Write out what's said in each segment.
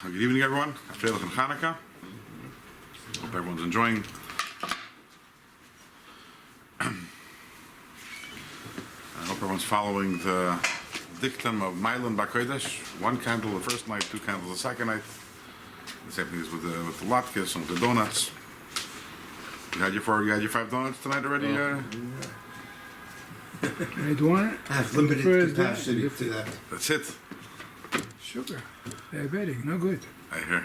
Good evening, everyone. Freilich and Hanukkah. Hope everyone's enjoying. I hope everyone's following the dictum of Mailan HaKodesh. One candle the first night, two candles the second night. The same thing is with the latkes and with the donuts. You had your 5 donuts tonight already? I don't want it. Have limited First capacity to that. That's it. Sugar, diabetic, no good. I hear.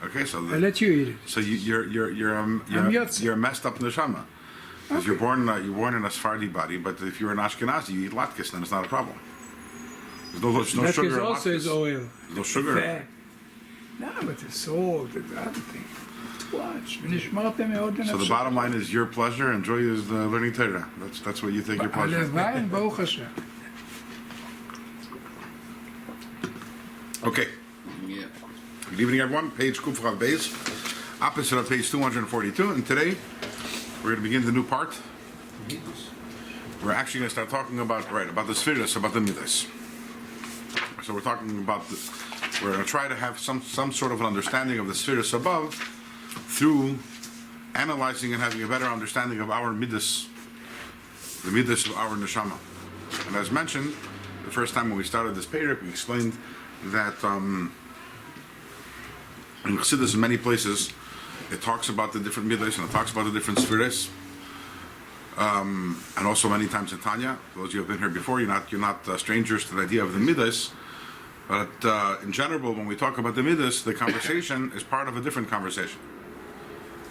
Okay, so I let you eat it. so you're Yotze. a messed up neshama. Because you're born in a Sephardi body, but if you're an Ashkenazi, you eat latkes, then it's not a problem. There's no That sugar. in also latkes. is oil. There's no sugar. Fat. No, but the salt, the other thing. Watch. When you smell them, So the bottom line is your pleasure and joy is learning Torah. That's what you take your pleasure. Alevai Baruch Hashem. Okay. Yeah. Good evening, everyone. Page Kufrav Beis, opposite of page 242. And today we're going to begin the new part. We're actually going to start talking about the spheres, about the midas. So we're talking about we're going to try to have some sort of an understanding of the spheres above through analyzing and having a better understanding of our midas, the midas of our neshama. And as mentioned, the first time when we started this parak, we explained that in Chassidus, in many places, it talks about the different midas and it talks about the different spheres. And also many times in Tanya, those of you who have been here before, you're not strangers to the idea of the midas. But in general, when we talk about the midas, the conversation is part of a different conversation.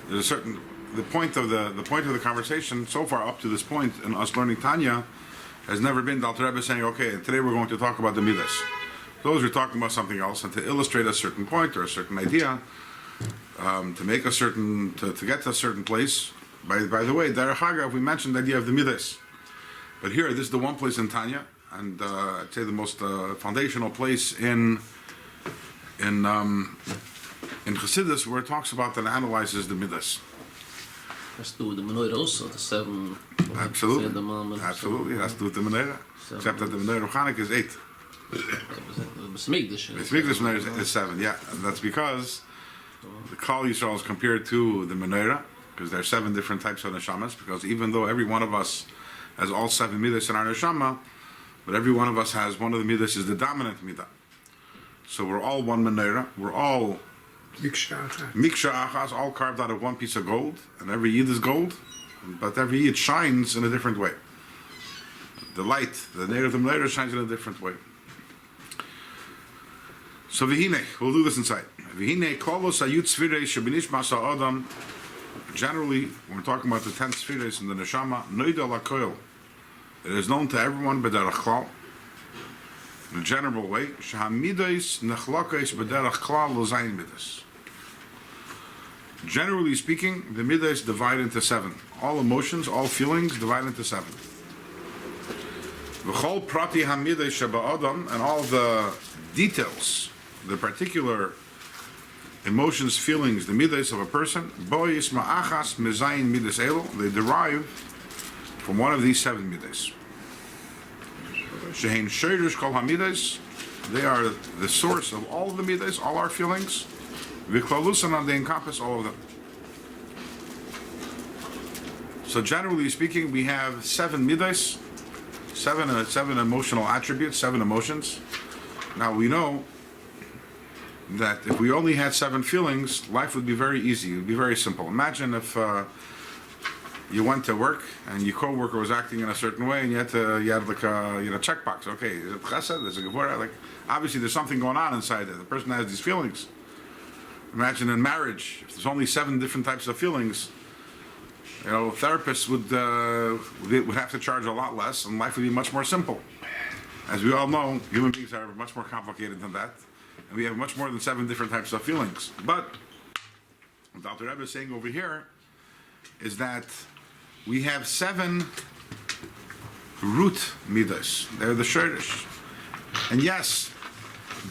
There's the point of the conversation so far up to this point in us learning Tanya has never been the Alter Rebbe saying, okay, today we're going to talk about the midas. Those are talking about something else, and to illustrate a certain point or a certain idea, to make a certain, to get to a certain place. By the way, Derech Hagav, we mentioned the idea of the midas. But here, this is the one place in Tanya, and I'd say the most foundational place in Chassidus, where it talks about and analyzes the midas. Has to do with the menorah also, the 7. Absolutely. The moment, Absolutely, it has to do with the menorah. Except that the menorah of Hanukkah is 8. The Smigdash. The Smigdash menorah is 7, yeah. And that's because the Klal Yisrael is compared to the menorah, because there are 7 different types of neshamas, because even though every one of us has all 7 midas in our neshama, but every one of us has one of the midas is the dominant midah. So we're all one menorah, we're all Miksha Achas, all carved out of one piece of gold, and every Yid is gold, but every Yid shines in a different way. The light, the nair of the menorah shines in a different way. So Vihine, we'll do this inside. Vihine, Kolos Ayut Sfirei Shabinish Masa Adam. Generally, when we're talking about the 10 spheres in the neshama, Noida Lakoil. It is known to everyone, B'derech Klal, in a general way, Shahamidas Nechlakais B'derech Klal L'zayin Midas. Generally speaking, the midas divide into 7. All emotions, all feelings divide into 7. V'chol Prati Hamidas Sheba Adam, and all the details, the particular emotions, feelings, the midas of a person, Bois Ma'achas Mezayin Midas Elo, they derive from one of these 7 midas. Shehein Shoyrish Kol HaMidas, they are the source of all of the midas, all our feelings. V'klalusan, and they encompass all of them. So generally speaking, we have 7 midas, 7 emotional attributes, 7 emotions. Now we know that if we only had 7 feelings, life would be very easy. It would be very simple. Imagine if you went to work and your coworker was acting in a certain way, and you had like a checkbox. Okay, is it chesed? Is it gevura? Like obviously there's something going on inside there. The person has these feelings. Imagine in marriage, if there's only 7 different types of feelings, therapists would have to charge a lot less, and life would be much more simple. As we all know, human beings are much more complicated than that, and we have much more than 7 different types of feelings. But what Dr. Rebbe is saying over here is that we have 7 root midas. They're the shirish. And yes,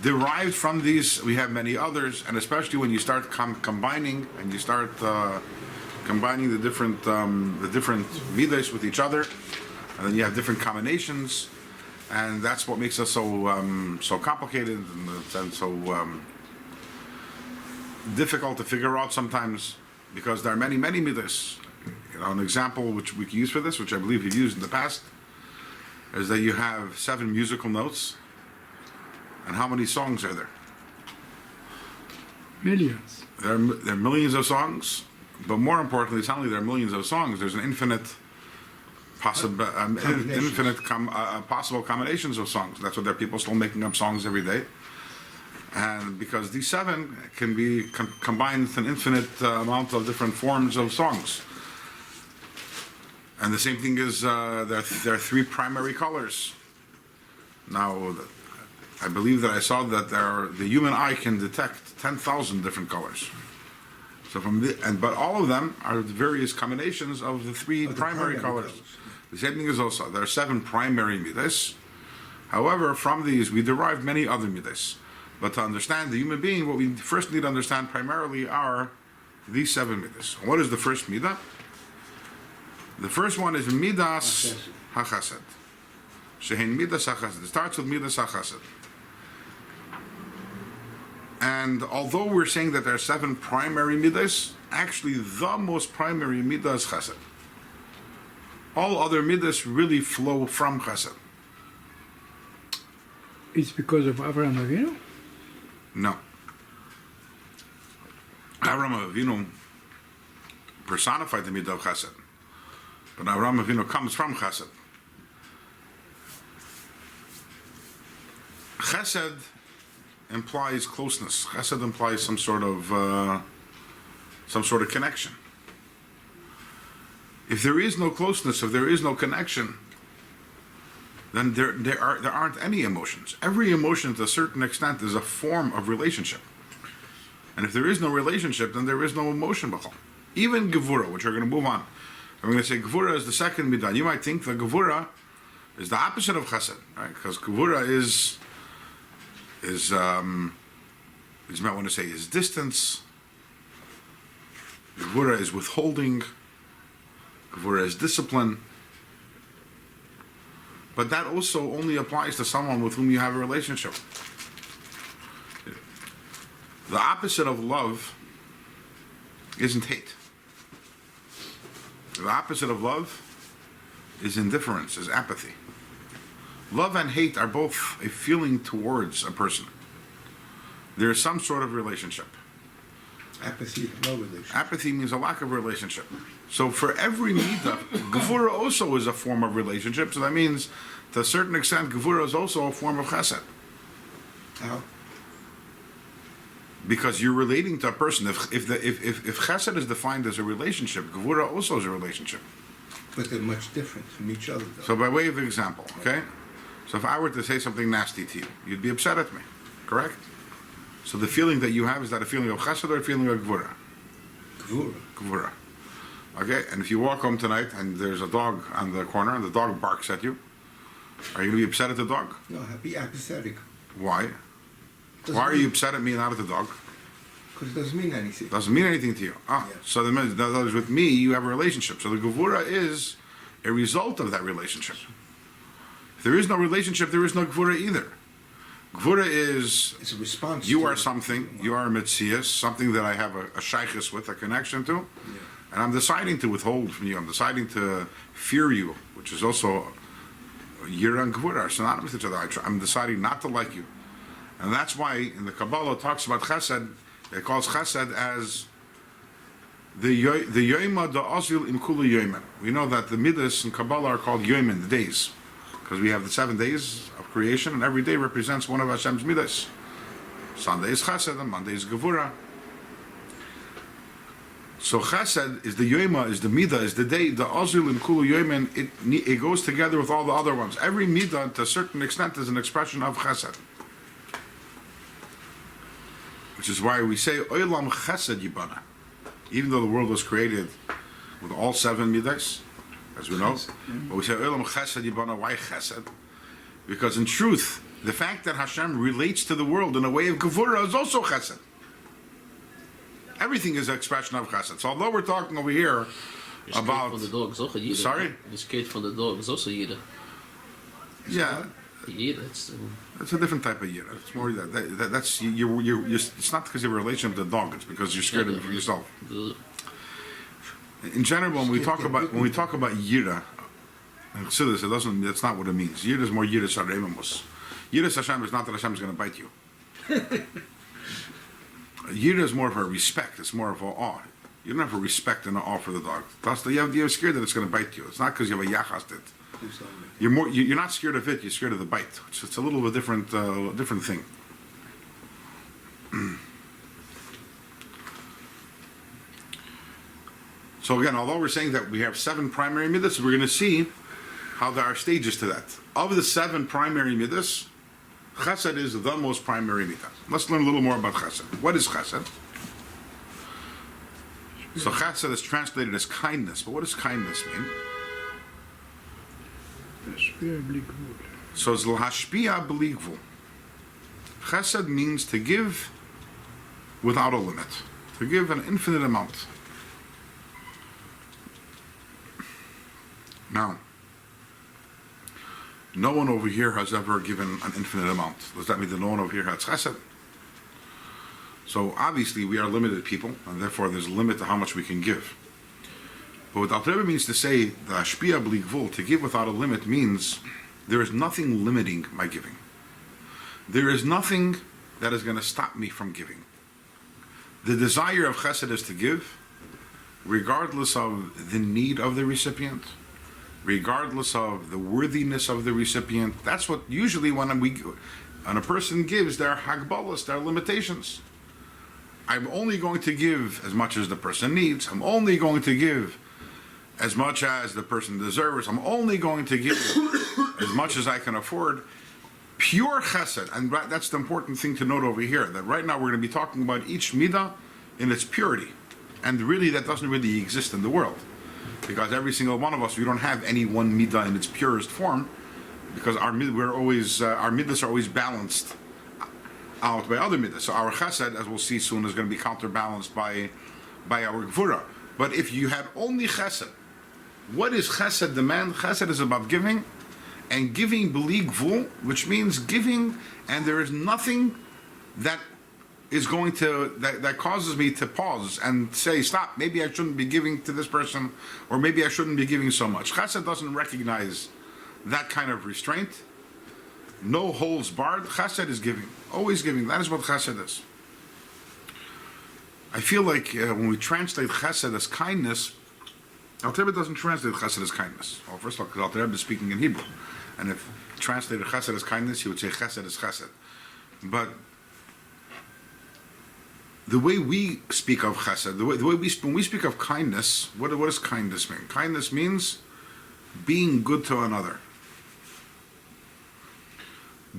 derived from these, we have many others, and especially when you start combining, and you start combining the different midas with each other, and then you have different combinations, and that's what makes us so complicated and so difficult to figure out sometimes because there are many, many midas. An example which we can use for this, which I believe you've used in the past, is that you have 7 musical notes. And how many songs are there? Millions. There are millions of songs, but more importantly, it's not only there are millions of songs, there's an infinite possible possible combinations of songs. That's what there are people still making up songs every day. And because these 7 can be combined with an infinite amount of different forms of songs. And the same thing is, there are 3 primary colors. Now, I believe that I saw that the human eye can detect 10,000 different colors. So but all of them are various combinations of the 3 primary colors. The same thing is also, there are 7 primary midas. However, from these we derive many other midas. But to understand the human being, what we first need to understand primarily are these 7 midas. What is the first midah? The first one is midas HaChesed. Shehin midas HaChesed. It starts with midas HaChesed. And although we're saying that there are 7 primary midas, actually the most primary midah is Chesed. All other midas really flow from Chesed. It's because of Avraham Avinu? No. Avraham Avinu personified the midah of Chesed. But Avraham Avinu comes from Chesed. Chesed implies closeness. Chesed implies some sort of connection. If there is no closeness, if there is no connection, then there aren't any emotions. Every emotion, to a certain extent, is a form of relationship. And if there is no relationship, then there is no emotion. Even Gevura, which we're going to move on. I'm going to say Gevura is the second midah. You might think that Gevura is the opposite of Chesed, right? Because Gevura is you might want to say is distance. Gevura is withholding. Gevura is discipline. But that also only applies to someone with whom you have a relationship. The opposite of love isn't hate. The opposite of love is indifference, is apathy. Love and hate are both a feeling towards a person. There is some sort of relationship. Apathy, no relationship. Apathy means a lack of relationship. So for every midah, Gevura also is a form of relationship. So that means, to a certain extent, Gevura is also a form of Chesed. How? Because you're relating to a person. If Chesed is defined as a relationship, Gevura also is a relationship. But they're much different from each other, though. So by way of example, okay? So if I were to say something nasty to you, you'd be upset at me, correct? So the feeling that you have, is that a feeling of Chesed or a feeling of Gevura? Gevura. Gevura. Okay, and if you walk home tonight and there's a dog on the corner and the dog barks at you, are you going to be upset at the dog? No, be apathetic. Why? Why are you upset at me and not at the dog? Because it doesn't mean anything. Doesn't mean anything to you. Yeah. So that means, that is, with me, you have a relationship. So the Gevura is a result of that relationship. If there is no relationship, there is no Gevura either. Gevura is, It's a response you to are it. something, you are a Metzias, something that I have a shaykhus with, a connection to, and I'm deciding to withhold from you. I'm deciding to fear you, which is also Yira and Gevura are synonymous with each other. I'm deciding not to like you. And that's why in the Kabbalah it talks about Chesed, it calls Chesed as the Yoima da Osil im Kula Yoimen. We know that the Midas in Kabbalah are called Yoimen, the days, because we have the 7 days of creation, and every day represents one of Hashem's Midas. Sunday is Chesed, and Monday is Gevura. So Chesed is the Yoima, is the Midah, is the day, the Osil im Kula Yoimen. It goes together with all the other ones. Every Midah, to a certain extent, is an expression of Chesed. Which is why we say Olam Chesed Yibana. Even though the world was created with all 7 midas, as we know, but we say Olam Chesed Yibana. Why Chesed? Because in truth, the fact that Hashem relates to the world in a way of Gevura is also Chesed. Everything is an expression of Chesed. So although we're talking over here about... Van de dog is ook een Jide. Sorry? De skate van de dog is also Jide. Yeah, Yeah, it's It's a different type of yira. It's more that's it's not because you have a relation with the dog. It's because you're scared of it for yourself. In general, when we talk about yira in Chassidus, it doesn't. That's not what it means. Yira is more yira sharemus. Yira Hashem is not that Hashem is going to bite you. Yira is more of a respect. It's more of a awe. You don't have a respect and an awe for the dog. That's you're scared that it's going to bite you. It's not because you have a yachas it. Do something. You're not scared of it. You're scared of the bite. It's a little bit different thing. So again, although we're saying that we have 7 primary midas, we're going to see how there are stages to that. Of the 7 primary midas, chesed is the most primary midah. Let's learn a little more about chesed. What is chesed? So chesed is translated as kindness, but what does kindness mean? להשפיע בלי גבול. So it's l'hashpia b'li gvul. Chesed means to give without a limit, to give an infinite amount. Now, no one over here has ever given an infinite amount. Does that mean that no one over here has chesed? So obviously we are limited people, and therefore there's a limit to how much we can give. But what Alter Rebbe means to say, the hashpia b'li gvul, to give without a limit, means there is nothing limiting my giving. There is nothing that is going to stop me from giving. The desire of chesed is to give, regardless of the need of the recipient, regardless of the worthiness of the recipient. That's what usually when a person gives, there are hagbalas, there are limitations. I'm only going to give as much as the person needs. I'm only going to give as much as the person deserves. I'm only going to give as much as I can afford. Pure chesed, and that's the important thing to note over here, that right now we're going to be talking about each midah in its purity. And really that doesn't really exist in the world. Because every single one of us, we don't have any one midah in its purest form, because our middas are always balanced out by other middas. So our chesed, as we'll see soon, is going to be counterbalanced by our gvura. But if you had only chesed, what is chesed demand? Chesed is about giving, and giving b'li gvul, which means giving, and there is nothing that is going to that causes me to pause and say, stop, maybe I shouldn't be giving to this person, or maybe I shouldn't be giving so much. Chesed doesn't recognize that kind of restraint. No holds barred. Chesed is giving, always giving. That is what chesed is. I feel like when we translate chesed as kindness, Alter Rebbe doesn't translate chesed as kindness. Well, first of all, because Alter Rebbe is speaking in Hebrew, and if he translated chesed as kindness, he would say chesed is chesed. But the way we speak of chesed, when we speak of kindness, what does kindness mean? Kindness means being good to another.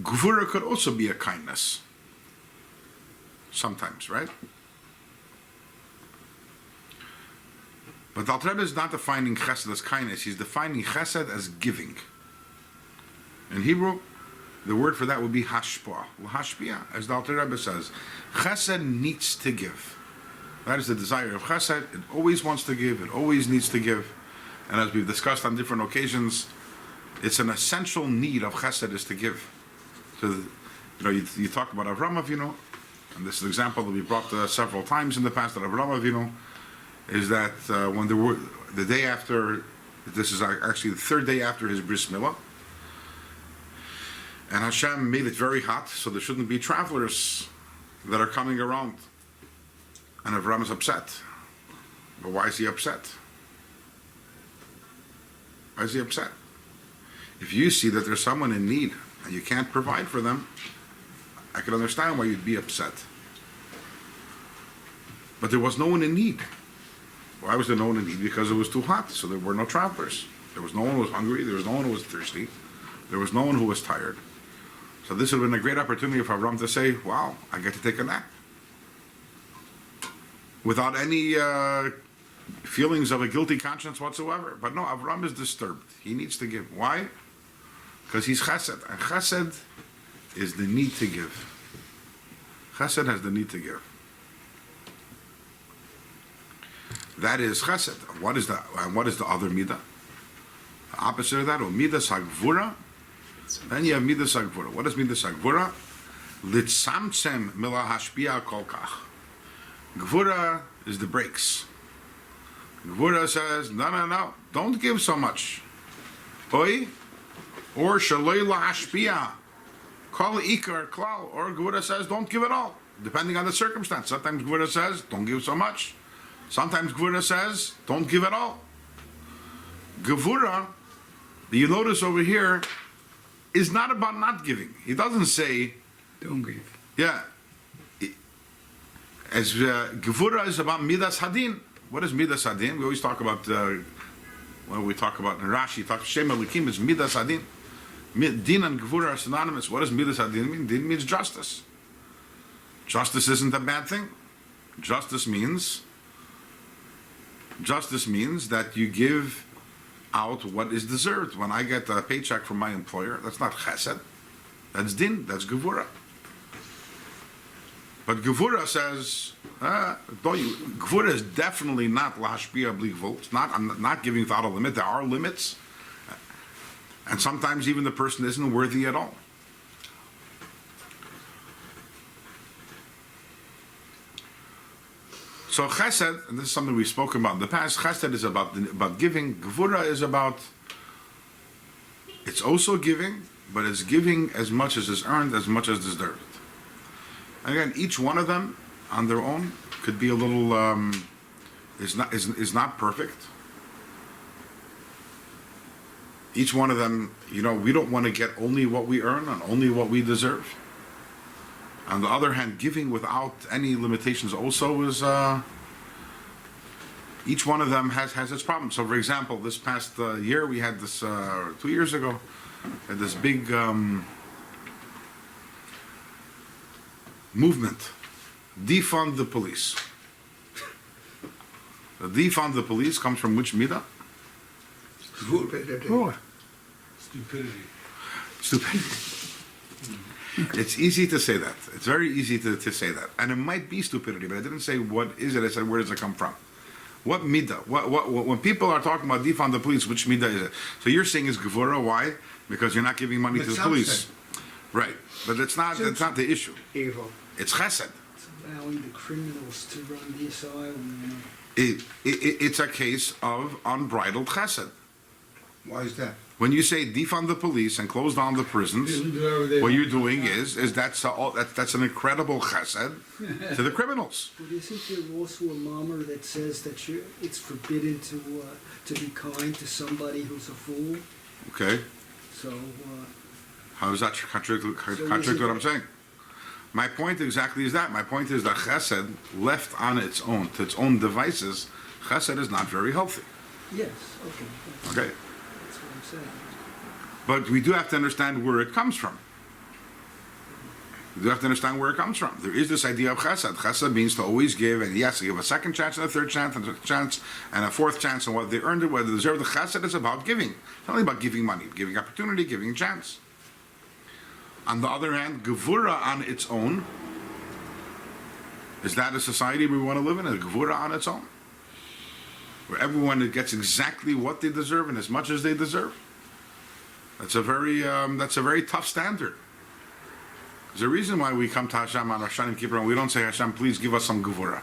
Gvura could also be a kindness. Sometimes, right? But the Alter Rebbe is not defining chesed as kindness, he's defining chesed as giving. In Hebrew, the word for that would be hashpah. Hashpia, as the Alter Rebbe says, chesed needs to give. That is the desire of chesed. It always wants to give, it always needs to give. And as we've discussed on different occasions, it's an essential need of chesed is to give. So, you talk about Avraham Avinu, and this is an example that we brought several times in the past, that Avraham Avinu is that when the day after, this is actually the 3rd day after his bris milah, and Hashem made it very hot, so there shouldn't be travelers that are coming around. And Avraham is upset. But why is he upset? Why is he upset? If you see that there's someone in need and you can't provide for them, I can understand why you'd be upset. But there was no one in need. Why was there no one in need? Because it was too hot, so there were no travelers. There was no one who was hungry, there was no one who was thirsty, there was no one who was tired. So this would have been a great opportunity for Avram to say, wow, I get to take a nap. Without any feelings of a guilty conscience whatsoever. But no, Avram is disturbed. He needs to give. Why? Because he's chesed. And chesed is the need to give. Chesed has the need to give. That is chesed. What is the other midah? The opposite of that, midas hagvura, Then you have Midas HaGvura. What is Midas HaGvura? Litzamtzem mila hashpia kolkach. Gvura is the brakes. Gvura says, no, don't give so much. Oi, or shaloi lahashpia. Kol ikar klal. Or Gvura says, don't give it all, depending on the circumstance. Sometimes Gvura says, don't give so much. Sometimes Gvura says, don't give at all. Gvura, you notice over here, is not about not giving. He doesn't say, Don't give. yeah. As Gevura is about Midas Hadin. What is Midas Hadin? We always talk about, when we talk about Rashi, Shem Elikim is Midas Hadin. Din and Gevura are synonymous. What does Midas Hadin mean? Din means justice. Justice isn't a bad thing. Justice means that you give out what is deserved. When I get a paycheck from my employer, that's not chesed. That's din. That's Gevura. But Gevura says, Gevura is definitely not lashpia bligvul. It's not. I'm not giving without a limit. There are limits, and sometimes even the person isn't worthy at all. So chesed, and this is something we've spoken about in the past. Chesed is about giving. Gevura is about. It's also giving, but it's giving as much as is earned, as much as deserved. Again, each one of them on their own could be a little is not perfect. Each one of them, we don't want to get only what we earn and only what we deserve. On the other hand, giving without any limitations also is each one of them has its problems. So, for example, this past year we had this 2 years ago, had this big movement, defund the police. The defund the police comes from which midah? Oh, Stupidity. Stupidity. It's easy to say that. It's very easy to say that. And it might be stupidity, but I didn't say what is it. I said, where does it come from? What midah? What when people are talking about defund the police, which midah is it? So you're saying is Gevura. Why? Because you're not giving money to the police. Right. But that's not the issue. Evil. It's chesed. It's allowing the criminals to run the asylum. It's a case of unbridled chesed. Why is that? When you say defund the police and close down the prisons, what you're doing is that's an incredible chesed to the criminals. But isn't there also a mamar that says that it's forbidden to be kind to somebody who's a fool? Okay, So how does that contradict what I'm saying? My point exactly is that. My point is that chesed, left on its own, to its own devices, chesed is not very healthy. yes, okay. Okay, That's what I'm saying. but we do have to understand where it comes from. We do have to understand where it comes from. There is this idea of chesed. Chesed means to always give, and yes, to give a second chance and a third chance and a chance and a fourth chance, and what they earned it, whether they deserve the chesed is about giving. It's not only about giving money, giving opportunity, giving a chance. On the other hand, Gevura on its own, is that a society we want to live in? Is Gevura on its own? Where everyone gets exactly what they deserve and as much as they deserve? That's a very tough standard. There's a reason why we come to Hashem on Rosh Hashanah Kippur and we don't say, Hashem, please give us some Gevura.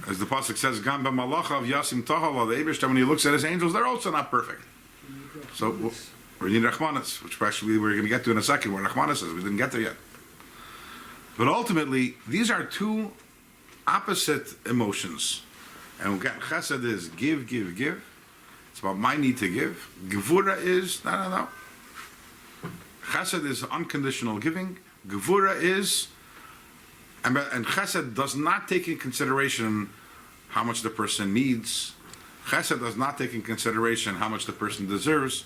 As the pasuk says, Gam b'malachav yasim tohala, the Eibishter, when he looks at his angels, they're also not perfect. So we need Rachmanis, which actually we're going to get to in a second, where Rachmanis is. We didn't get there yet. But ultimately, these are two opposite emotions. And again, chesed is give, give, give. It's about my need to give. Gevura is, no. Chesed is unconditional giving. Gevura is, and chesed does not take in consideration how much the person needs. Chesed does not take in consideration how much the person deserves.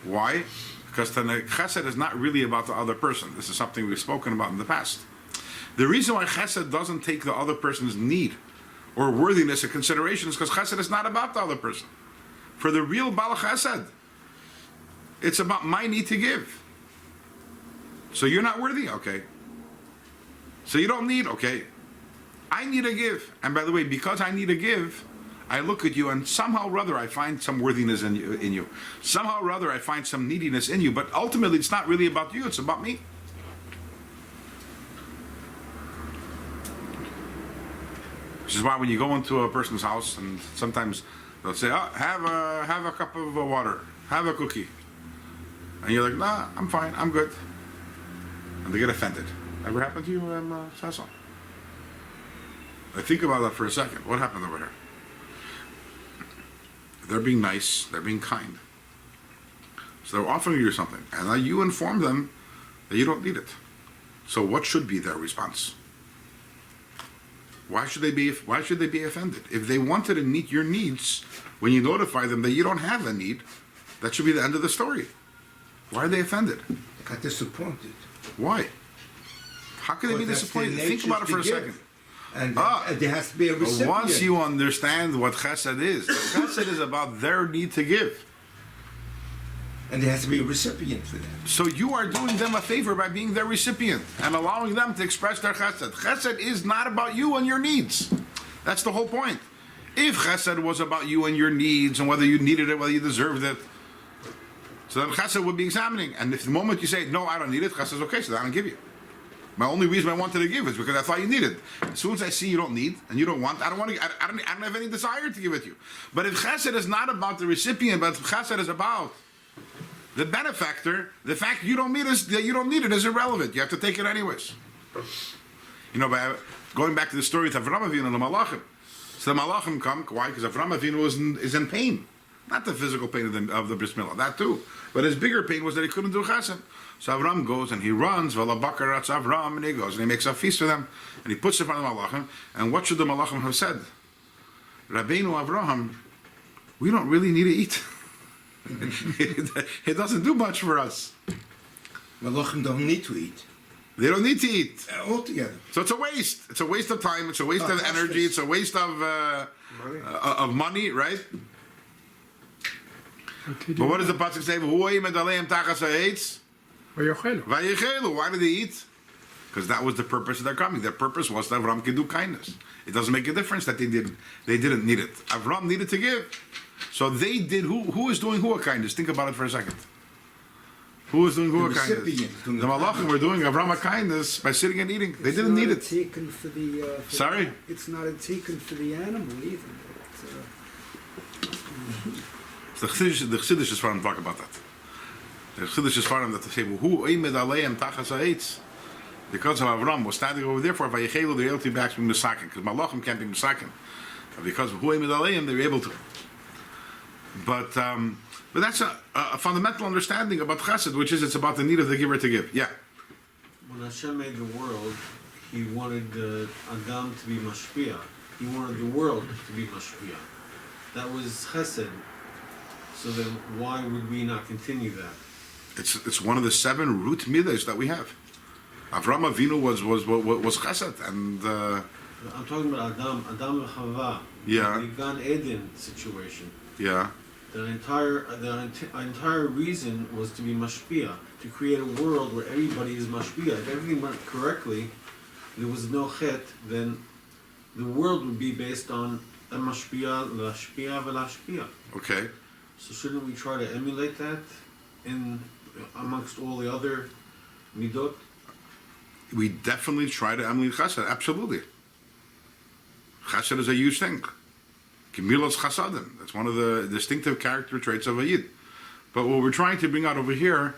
Why? Because chesed is not really about the other person. This is something we've spoken about in the past. The reason why chesed doesn't take the other person's need or worthiness in consideration is because chesed is not about the other person. For the real Baal Chesed, it's about my need to give. So you're not worthy? Okay. So you don't need? Okay. I need to give. And by the way, because I need to give, I look at you and somehow or other I find some worthiness in you. Somehow or other I find some neediness in you, but ultimately it's not really about you, it's about me. Which is why when you go into a person's house and sometimes they'll say, oh, have a cup of water, have a cookie. And you're like, nah, I'm fine, I'm good. And they get offended. Ever happened to you, Sasso? I think about that for a second. What happened over here? They're being nice, they're being kind. So they're offering you something, and now you inform them that you don't need it. So what should be their response? Why should they be offended? If they wanted to meet your needs, when you notify them that you don't have a need, that should be the end of the story. Why are they offended? Got disappointed. Why? How can they be Well, that's disappointed? their Think about it nature for a to give. second. And there has to be a recipient. Once you understand what chesed is, chesed is about their need to give. And there has to be a recipient for that. So you are doing them a favor by being their recipient and allowing them to express their chesed. Chesed is not about you and your needs. That's the whole point. If chesed was about you and your needs and whether you needed it, whether you deserved it, so then chesed would be examining. And if the moment you say, no, I don't need it, chesed is okay, so then I don't give you. My only reason I wanted to give is because I thought you needed. As soon as I see you don't need and you don't want, I don't have any desire to give it to you. But if chesed is not about the recipient, but chesed is about the benefactor, the fact you don't need it is irrelevant. You have to take it anyways. You know, by going back to the story with Avraham Avinu and the Malachim. So the Malachim come, why? Because Avraham Avinu is in pain. Not the physical pain of the bris milah, that too. But his bigger pain was that he couldn't do chesed. So Avram goes and he runs, Avram, and he goes and he makes a feast for them, and he puts it in front of the Malachim. And what should the Malachim have said? Rabbeinu Avraham, we don't really need to eat. It doesn't do much for us. Malachim don't need to eat. They don't need to eat. Altogether. So it's a waste. It's a waste of time. It's a waste of energy. It's a waste of money, right? But what does the pasuk say? Why did they eat? Because that was the purpose of their coming. Their purpose was that Avram could do kindness. It doesn't make a difference that they didn't need it. Avram needed to give. So they did. Who is doing who a kindness? Think about it for a second. Who is doing who a kindness? The Malachim were doing Avram a kindness by sitting and eating. They didn't need it. Sorry? It's not a tikkun for the animal either. The Chiddush is Farim talk about that. The Chiddush is Farim that they say, "Who oimed aleim tachas ha'etz?" Because of Avram was standing over there for Vayichelu, they were able to be actually misakin. Because Malachim can't be misakin, but because of who oimed aleim, they were able to. But that's a fundamental understanding about Chesed, which is it's about the need of the giver to give. Yeah. When Hashem made the world, He wanted Adam to be mashpia. He wanted the world to be mashpia. That was Chesed. So then, why would we not continue that? It's one of the 7 root midas that we have. Avram Avinu was Chesed, and I'm talking about Adam and Chava. Yeah. The Gan Eden situation. yeah, The entire reason was to be mashpia, to create a world where everybody is mashpia. If everything went correctly, there was no chet, then the world would be based on a mashpia, lashpia, velashpia. okay. So shouldn't we try to emulate that in amongst all the other midot? We definitely try to emulate Chesed. Absolutely. Chesed is a huge thing. Gemilas Chasadim. That's one of the distinctive character traits of a Yid. But what we're trying to bring out over here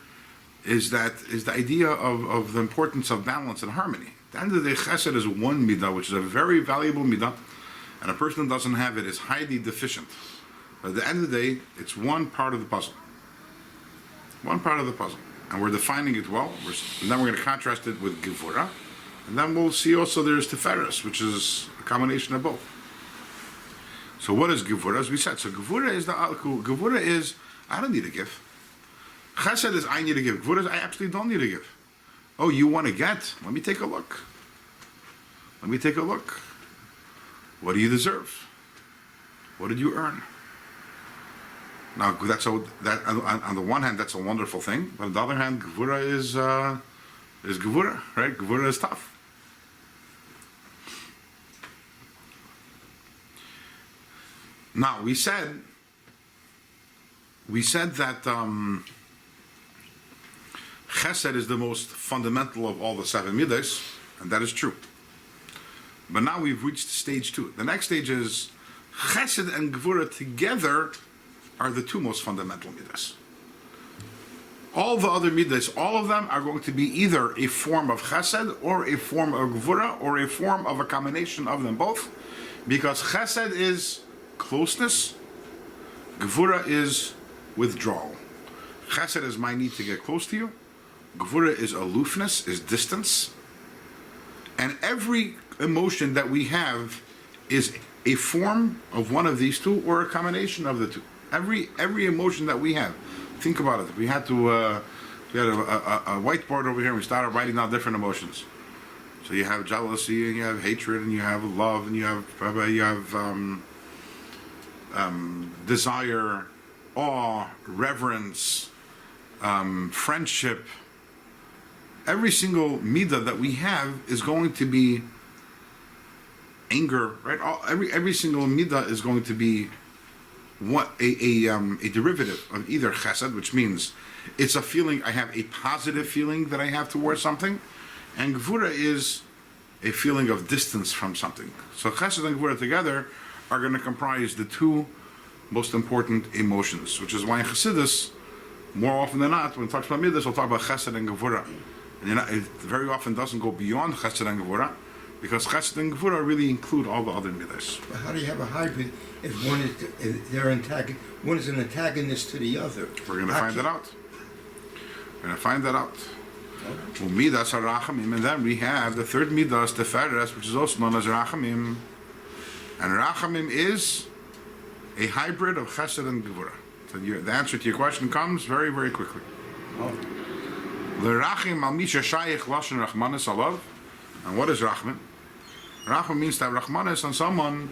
is the idea of the importance of balance and harmony. At the end of the day, Chesed is one midah, which is a very valuable midah, and a person that doesn't have it is highly deficient. But at the end of the day, it's one part of the puzzle. One part of the puzzle. And we're defining it well, and then we're going to contrast it with Gevurah, and then we'll see also there's Tiferes, which is a combination of both. So what is Gevurah? As we said, so Gevurah is, I don't need to give. Chesed is, I need to give. Gevurah is, I absolutely don't need to give. Oh, you want to get? Let me take a look. Let me take a look. What do you deserve? What did you earn? Now, that on the one hand, that's a wonderful thing, but on the other hand, Gevurah is Gevurah, right? Gevurah is tough. Now, we said that Chesed is the most fundamental of all the 7 midas, and that is true. But now we've reached stage 2. The next stage is Chesed and Gvura together are the 2 most fundamental midas. All the other midas, all of them are going to be either a form of Chesed or a form of Gvura or a form of a combination of them both, because Chesed is closeness, Gvura is withdrawal. Chesed is my need to get close to you. Gvura is aloofness, is distance. And every emotion that we have is a form of one of these 2 or a combination of the 2. Every emotion that we have. Think about it. We had a whiteboard over here and we started writing down different emotions. So you have jealousy and you have hatred and you have love and you have desire, awe, reverence, friendship. Every single midah that we have is going to be anger, right? Every single midah is going to be a derivative of either chesed, which means it's a feeling, I have a positive feeling that I have towards something, and gvura is a feeling of distance from something. So chesed and gvura together are going to comprise the 2 most important emotions, which is why in Chassidus, more often than not, when it talks about midas, we'll talk about chesed and gevura. And it very often doesn't go beyond chesed and gevura, because chesed and gevura really include all the other midas. But how do you have a hybrid if one is an antagonist to the other? We're going to find that out. We're going to find that out. Midas are rachamim, and then we have the 3rd midas, teferes, which is also known as rachamim. And rachamim is a hybrid of chesed and gevura. So the answer to your question comes very, very quickly. L'rachim al misha shayich lashon rachmanis alav. And what is rachman? Rachman means to have rachmanis on someone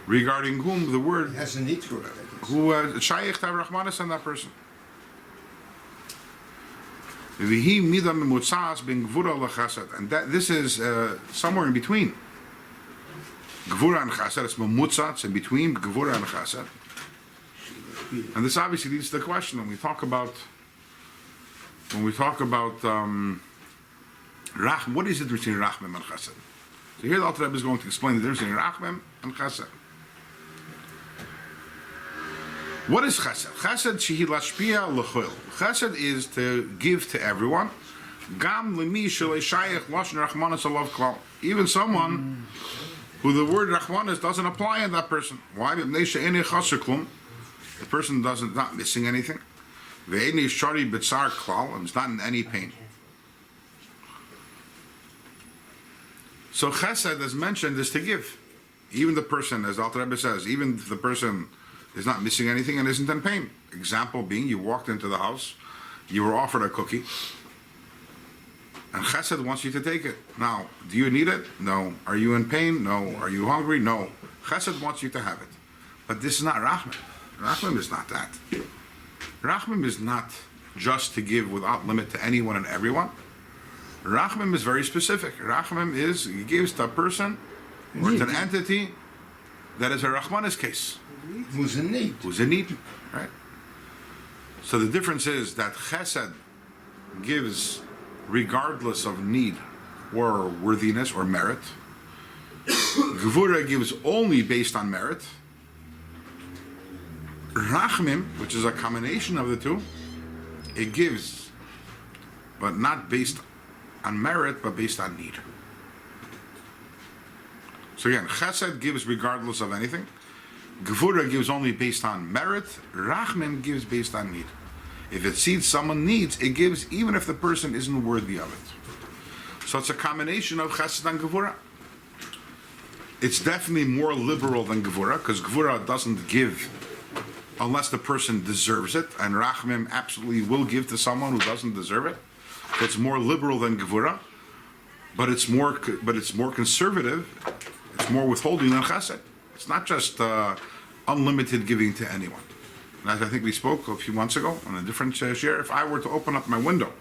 regarding whom the word It has a need for it. who shayich to have rachmanis on that person. V'hi mida memutzas ben gvura lechesed, and that this is somewhere in between. Gvura and chesed, it's memutza, it's in between gvura and chesed. And this obviously leads to the question when we talk about Rachm, what is the difference between Rachmim and Chesed? So here the Alter Rebbe is going to explain the difference between Rachmim and Chesed. What is Chesed? Chesed shehi lashpia l'chol. Chesed is to give to everyone. Gam l'mi shelei shayich lashon rachmanis alav klal. Even someone who the word rachmanis doesn't apply in that person. Why? The person not missing anything. Ve'eni shari b'tzar klal, and it's not in any pain. So chesed, as mentioned, is to give. Even the person, as the Alter Rebbe says, even if the person is not missing anything and isn't in pain. Example being, you walked into the house, you were offered a cookie, and chesed wants you to take it. Now, do you need it? No. Are you in pain? No. Are you hungry? No. Chesed wants you to have it. But this is not Rachmim. Rachmim is not that. Rachmim is not just to give without limit to anyone and everyone. Rachmim is very specific. Rachmim is, he gives to a person or to an entity that is a Rachmanis case. Who's in need. Who's in need, right? So the difference is that Chesed gives regardless of need or worthiness or merit. Gevura gives only based on merit. Rachmim, which is a combination of the two, it gives, but not based on merit, but based on need. So again, Chesed gives regardless of anything. Gevura gives only based on merit. Rachmim gives based on need. If it sees someone needs, it gives even if the person isn't worthy of it. So it's a combination of Chesed and Gevura. It's definitely more liberal than Gevura, because Gevura doesn't give unless the person deserves it, and Rachmim absolutely will give to someone who doesn't deserve it. So it's more liberal than Gevura, but it's more conservative. It's more withholding than Chesed. It's not just unlimited giving to anyone. And as I think we spoke a few months ago on a different share, if I were to open up my window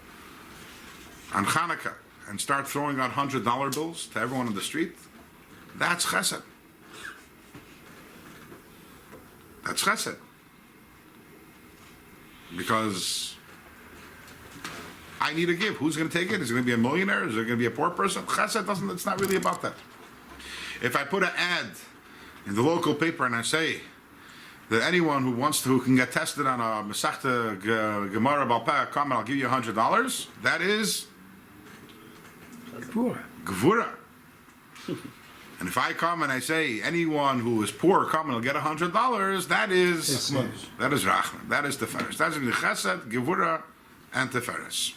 on Hanukkah and start throwing out $100 bills to everyone on the street, that's Chesed. That's chesed. Because I need to give. Who's going to take it? Is it going to be a millionaire? Is it going to be a poor person? Chesed doesn't, it's not really about that. If I put an ad in the local paper and I say that anyone who wants to, who can get tested on a Masechta Gemara Balpeh, come and I'll give you $100, that is Poor. Gevura. And if I come and I say anyone who is poor, come and will get $100, that is Rachman. That is Teferes. That's the Chesed, Gevura, and Teferes.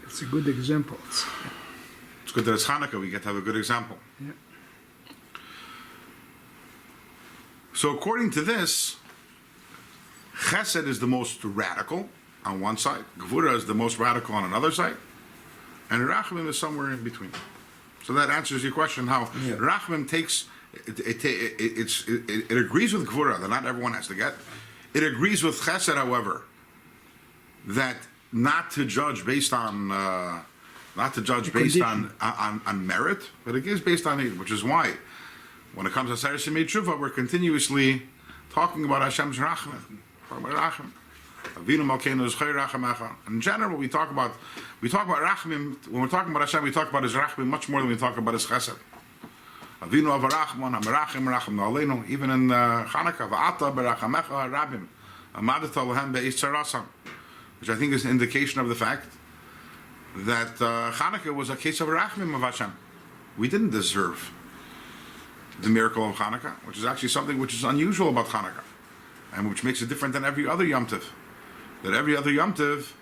It's a good example. It's good that it's Hanukkah. We get to have a good example. Yeah. So according to this, Chesed is the most radical on one side, Gevura is the most radical on another side, and Rachamim is somewhere in between. So that answers your question how Rachamim takes, it agrees with Gevura that not everyone has to get. It agrees with Chesed, however, that not to judge based on on merit, but it is based on need, which is why when it comes to Seres Yemei Tshuva, we're continuously talking about Hashem's Rachamim. Avinu Malkeinu is Chayr Rachamecha. In general, we talk about Rachamim. When we're talking about Hashem, we talk about His Rachamim much more than we talk about His Chesed. Avinu Avarachman Hamerachim Racham Na'aleinu. Even in Chanukah, Va'ata Berachamecha Harabim Amadata Lahem Be'is Tzarasam, which I think is an indication of the fact that Chanukah was a case of Rachamim of Hashem. We didn't deserve the miracle of Chanukah, which is actually something which is unusual about Chanukah, and which makes it different than every other Yom Tov. That every other Yom Tov,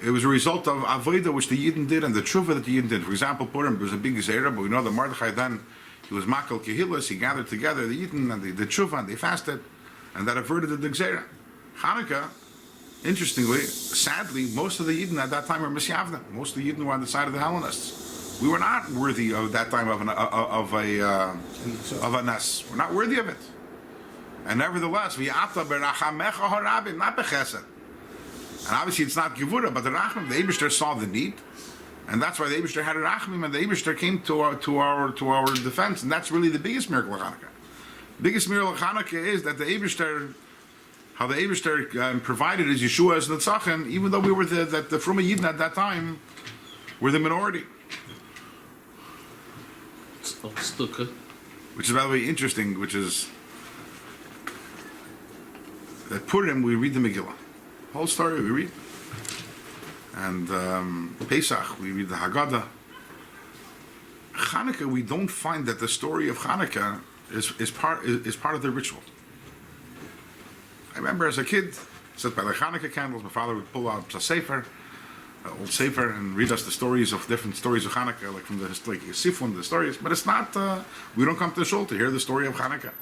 it was a result of Avodah which the Yidden did and the Tshuva that the Yidden did. For example, Purim, there was a big Zera, but we know that Mordechai then, he was Makal Kehillas, he gathered together the Yidden and they did Tshuva and they fasted, and that averted the Gzeira. Chanukah, interestingly, sadly, most of the Yidden at that time were Misyavna. Most of the Yidden were on the side of the Hellenists. We were not worthy of that time of a Nes. We're not worthy of it. And nevertheless, v'yata berachamecha harabim, not bechesed. And obviously it's not Gevura, but the Rachmim, the Eibishter saw the need, and that's why the Eibishter had a Rachmim, and the Eibishter came to our defense, and that's really the biggest miracle of Hanukkah. The biggest miracle of Hanukkah is that the Eibishter, how the Eibishter provided his Yeshua as Netzachim, even though we were the Fruma Yidden at that time were the minority. Which is, by the way, interesting, which is that Purim, we read the Megillah. Whole story we read. And Pesach, we read the Haggadah. Hanukkah, we don't find that the story of Hanukkah is part of the ritual. I remember as a kid, sat by the Hanukkah candles, my father would pull out a sefer, old sefer, and read us the stories of different stories of Hanukkah, like from the Sifun, the stories. But it's not, we don't come to the shul to hear the story of Hanukkah.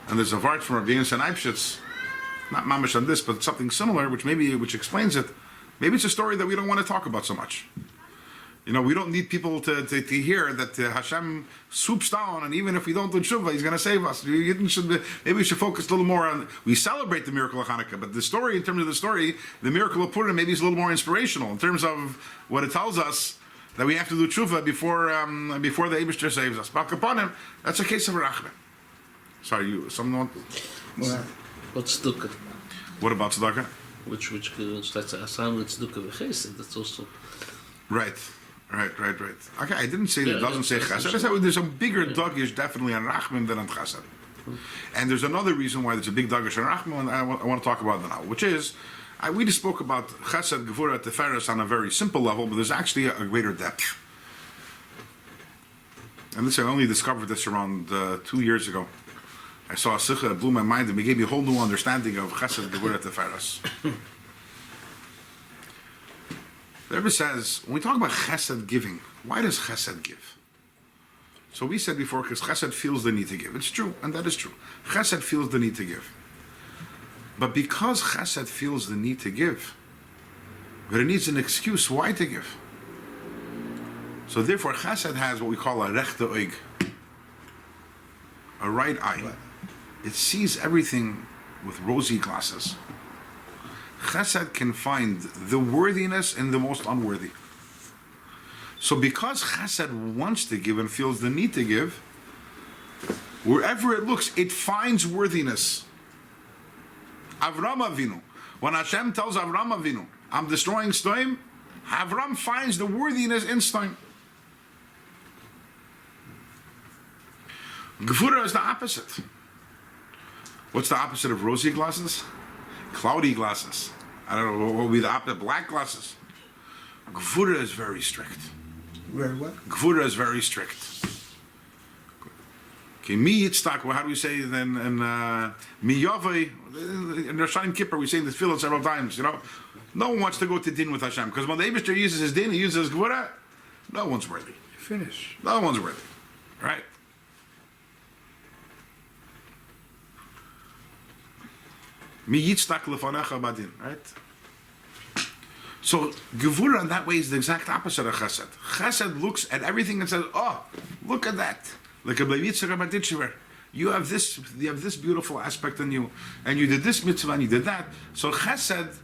And there's a vart from Rabbi Yonatan Eibschitz, not mamish on this, but something similar, which explains it. Maybe it's a story that we don't want to talk about so much. You know, we don't need people to hear that Hashem swoops down, and even if we don't do tshuva, He's going to save us. Maybe we should focus a little more on. We celebrate the miracle of Hanukkah, but the story, in terms of the story, the miracle of Purim, maybe is a little more inspirational in terms of what it tells us that we have to do tshuva before the Eibishter saves us. But upon Him, that's a case of rachmah. Sorry, someone. What's tzedakah? What about tzedakah? Which starts asam with tzedakah v'chesed. That's also right. Okay, I didn't say that it doesn't say chesed. I said there's a bigger dagish definitely on rachmim than on chesed. And there's another reason why there's a big dagish on rachmim, and I want to talk about that now, which is we just spoke about chesed, gevura, teferes on a very simple level, but there's actually a greater depth. And this I only discovered this around 2 years ago. I saw a sikha, it blew my mind, and it gave me a whole new understanding of chesed, gevura, teferes. The Rebbe says, when we talk about chesed giving, why does chesed give? So we said before, because chesed feels the need to give. It's true, and that is true. Chesed feels the need to give. But because chesed feels the need to give, but it needs an excuse why to give. So therefore, chesed has what we call a rechte oig, a right eye. It sees everything with rosy glasses. Chesed can find the worthiness in the most unworthy. So because Chesed wants to give and feels the need to give, wherever it looks, it finds worthiness. Avram Avinu. When Hashem tells Avram Avinu, I'm destroying Stoim, Avram finds the worthiness in Stoim. Gevura is the opposite. What's the opposite of rosy glasses? Cloudy glasses. I don't know, what would be the opposite? Black glasses. Gevura is very strict. Very what? Gevura is very strict. Okay, mi yitztak, well, how do we say then? And mi yavai, in Rosh Hashanah Kippur, we say this tefillah several times, you know. No one wants to go to din with Hashem, because when the Eibishter uses his din, he uses his Gevura, no one's worthy. Finish. No one's worthy. Right? Mi yitztak lefanecha badin, right? So Gevura in that way is the exact opposite of Chesed. Chesed looks at everything and says, "Oh, look at that! Like a you have this beautiful aspect in you, and you did this mitzvah and you did that." So Chesed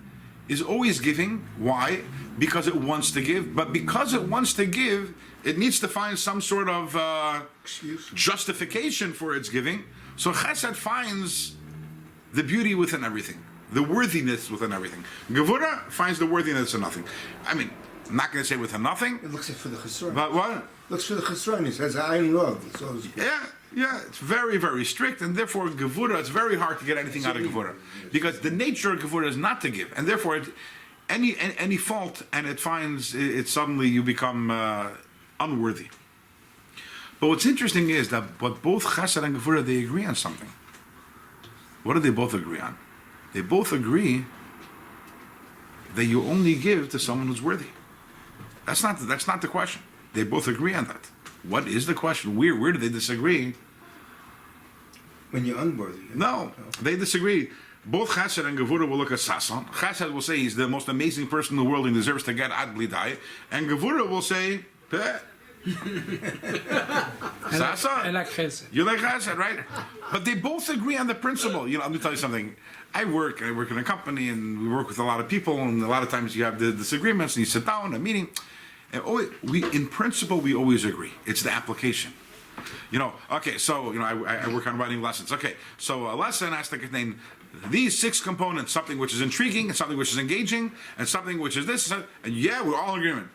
is always giving. Why? Because it wants to give. But because it wants to give, it needs to find some sort of justification for its giving. So Chesed finds the beauty within everything, the worthiness within everything. Gevura finds the worthiness in nothing. I mean, I'm not going to say within nothing. It looks for the chesron. But what? Looks for the chesron. It says ayin love. So Yeah, it's very, very strict, and therefore Gevura, it's very hard to get anything out of Gevura. Because the nature of Gevura is not to give, and therefore any fault, and it finds, it suddenly you become unworthy. But what's interesting is that but both Chesed and Gevura, they agree on something. What do they both agree on? They both agree that you only give to someone who's worthy. That's not the question. They both agree on that. What is the question? Where do they disagree? when you're unworthy. No, they disagree. Both Chesed and Gevura will look at Sasan. Chesed will say he's the most amazing person in the world and deserves to get Ad Blidai. And Gevura will say, Peh. Sasan. I like Chesed. You like Chesed, right? But they both agree on the principle. You know, let me tell you something. I work in a company and we work with a lot of people, and a lot of times you have the disagreements and you sit down in a meeting. And in principle, we always agree. It's the application. You know, okay, so, you know, I work on writing lessons. Okay, so a lesson has to contain these 6 components, something which is intriguing, and something which is engaging, and something which is this, and yeah, we're all in agreement.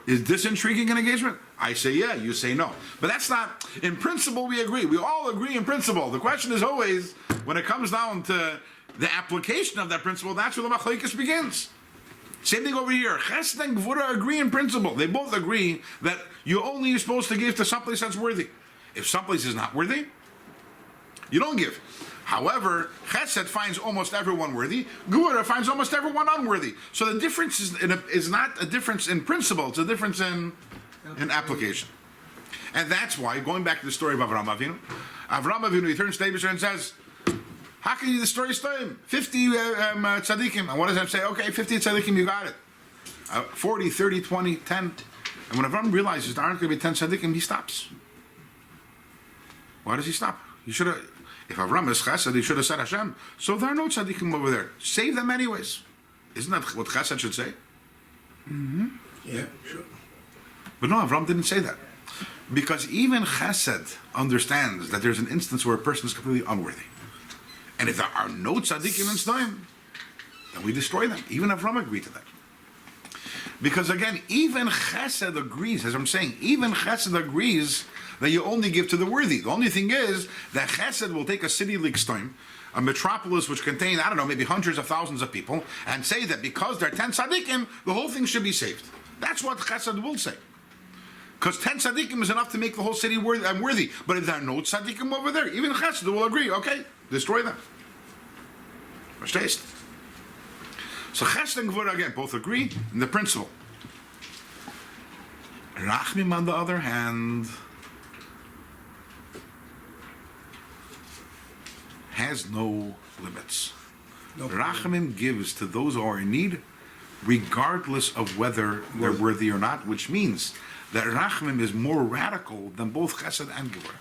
Is this intriguing and engagement? I say yeah, you say no. But that's not, in principle we agree. We all agree in principle. The question is always, when it comes down to the application of that principle, that's where the machlokes begins. Same thing over here. Chesed and Gevura agree in principle. They both agree that you only are supposed to give to someplace that's worthy. If someplace is not worthy, you don't give. However, Chesed finds almost everyone worthy. Gevura finds almost everyone unworthy. So the difference is not a difference in principle. It's a difference in application. And that's why, going back to the story of Avraham Avinu, he turns to Abishur and says, how can you destroy Stoim? 50 tzaddikim. And what does that say? Okay, 50 tzaddikim, you got it. 40, 30, 20, 10. And when Avram realizes there aren't going to be 10 tzaddikim, he stops. Why does he stop? He should have, if Avram is chesed, he should have said Hashem, so there are no tzaddikim over there. Save them anyways. Isn't that what chesed should say? Mm-hmm. Yeah, sure. But no, Avram didn't say that. Because even chesed understands that there's an instance where a person is completely unworthy. And if there are no tzaddikim in Stoim, then we destroy them. Even Avram agreed to that. Because again, even chesed agrees, as I'm saying, even chesed agrees that you only give to the worthy. The only thing is that chesed will take a city like Stoim, a metropolis which contains, I don't know, maybe hundreds of thousands of people, and say that because there are 10 tzaddikim, the whole thing should be saved. That's what chesed will say. Because 10 tzaddikim is enough to make the whole city worthy. But if there are no tzaddikim over there, even chesed will agree, okay, destroy them. Verstehst? So chesed and Gevura, again, both agree in the principle. Rachmim, on the other hand, has no limits. Rachamim gives to those who are in need, regardless of whether they're worthy or not, which means that Rachamim is more radical than both Chesed and Gevura.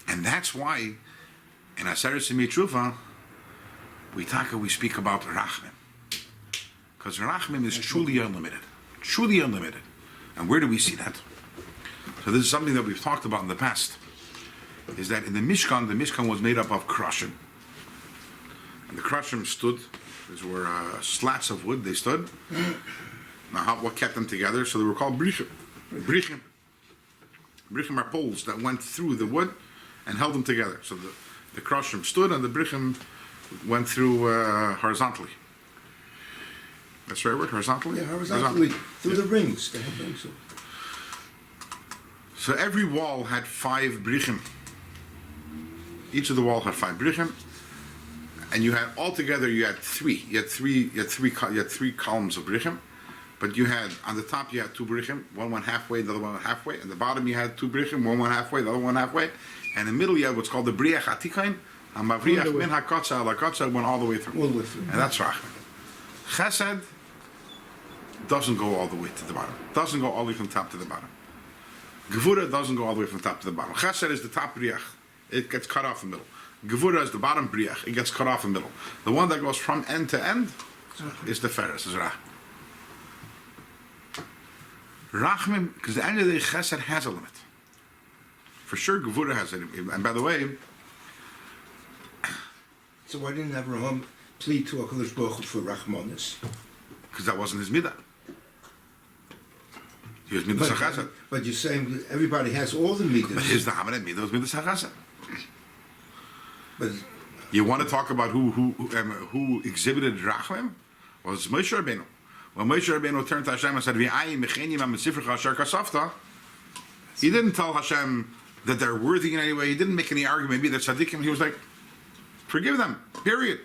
And that's why in Aseret Simi Trufa, we speak about Rachamim. Because Rachmim is truly unlimited. Truly unlimited. And where do we see that? So this is something that we've talked about in the past. Is that in the Mishkan was made up of krashim. And the krashim stood, these were slats of wood, they stood. Now what kept them together? So they were called brichim. Brichim. Brichim are poles that went through the wood and held them together. So the krashim stood and the brichim went through horizontally. That's the right word, horizontally? Yeah, horizontally, through the rings. They have rings. So every wall had 5 brichim. Each of the wall had 5 brichim, and you had altogether you had 3. You had three columns of brichim, but you had on the top you had 2 brichim. One went halfway, the other one went halfway. And the bottom you had 2 brichim. One went halfway, the other one halfway. And in the middle you had what's called the briach atikain. And mavriach min hakotza lakotza went all the way through. All the way through. And that's rachman. Chesed doesn't go all the way to the bottom. Doesn't go all the way from top to the bottom. Gevura doesn't go all the way from top to the bottom. Chesed is the top briach. It gets cut off in the middle. Gevura is the bottom briach. It gets cut off in the middle. The one that goes from end to end is the Feres, is Rachman. Rachman, because the end of the day, Chesed has a limit. For sure, Gevura has it. And by the way, So why didn't Abraham plead to HaKodesh Baruch Hu for Rachmanis? because that wasn't his midah. He was midah Chesed. But you're saying that everybody has all the midas. But his dominant midah was midah Chesed. But You want to talk about who exhibited Rachman? Was Moshe Rabbeinu. When Moshe Rabbeinu turned to Hashem and said, "V'ayim mechenim ha-mesifrecha asher kasafta," he didn't tell Hashem that they're worthy in any way. He didn't make any argument. Maybe they're tzaddikim. He was like, "Forgive them." Period.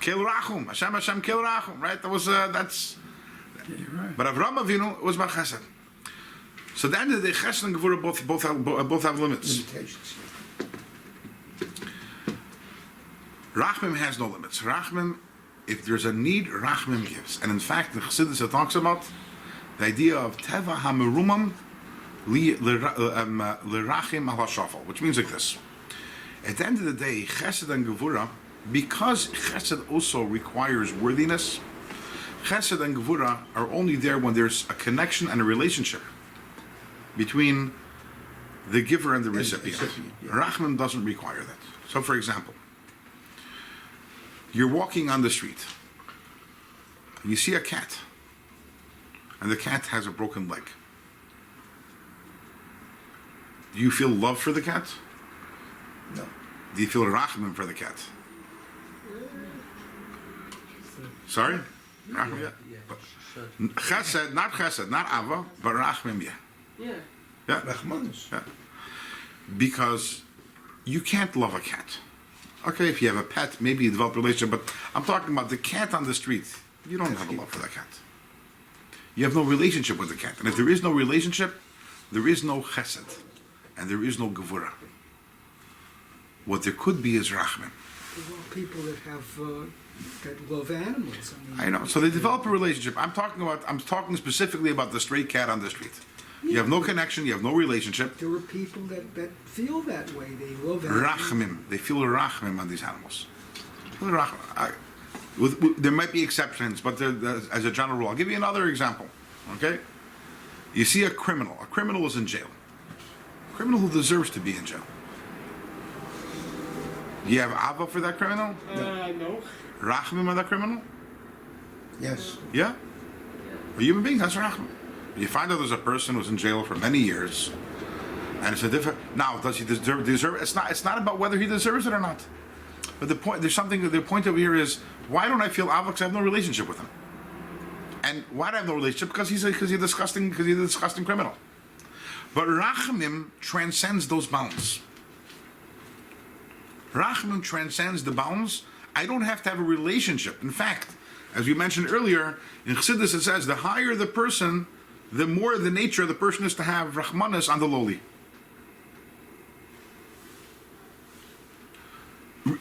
Kel rachum, Hashem kel rachum. Right? That was that's. Yeah, you're right. But Avraham Avinu was bar chesed. So at the end of the day, chesed and gevura both have limits. limitations. Rachmim has no limits. Rachmim, if there's a need, Rachmim gives. And in fact, the Chassidus it talks about the idea of Teva HaMerumam L'Rachim Al HaShafal, which means like this. At the end of the day, Chesed and Gevura, because Chesed also requires worthiness, Chesed and Gevura are only there when there's a connection and a relationship between the giver and the recipient. yeah. Rachmim doesn't require that. So for example, you're walking on the street and you see a cat and the cat has a broken leg. Do you feel love for the cat? No. Do you feel rachmim for the cat? Sorry? Rachmim, yeah. Chesed, not ava, but rachmim, yeah. Yeah. Rachmanis. Yeah. Because you can't love a cat. Okay, if you have a pet, maybe you develop a relationship, but I'm talking about the cat on the street. You don't have a love for that cat. You have no relationship with the cat. And if there is no relationship, there is no chesed. And there is no gevura. What there could be is rachman. Well, people that have that love animals. I know. So they develop a relationship. I'm talking specifically about the stray cat on the street. You have no connection, you have no relationship. There are people that feel that way. They love animals. Rachmim. They feel rachmim on these animals. There might be exceptions, but as a general rule, I'll give you another example. Okay? You see a criminal. A criminal is in jail. A criminal who deserves to be in jail. Do you have ava for that criminal? No. Rachmim on that criminal? Yes. Yeah? A human being, that's rachmim. You find out there's a person who's in jail for many years, and it's a different. Now, does he deserve? It's not about whether he deserves it or not. But the point, the point over here is, why don't I feel ava? Because I have no relationship with him. And why do I have no relationship? Because he's a disgusting criminal. But rachamim transcends those bounds. Rachamim transcends the bounds. I don't have to have a relationship. In fact, as we mentioned earlier, in Chassidus it says, the higher the person, the more the nature of the person is to have rachmanis on the lowly.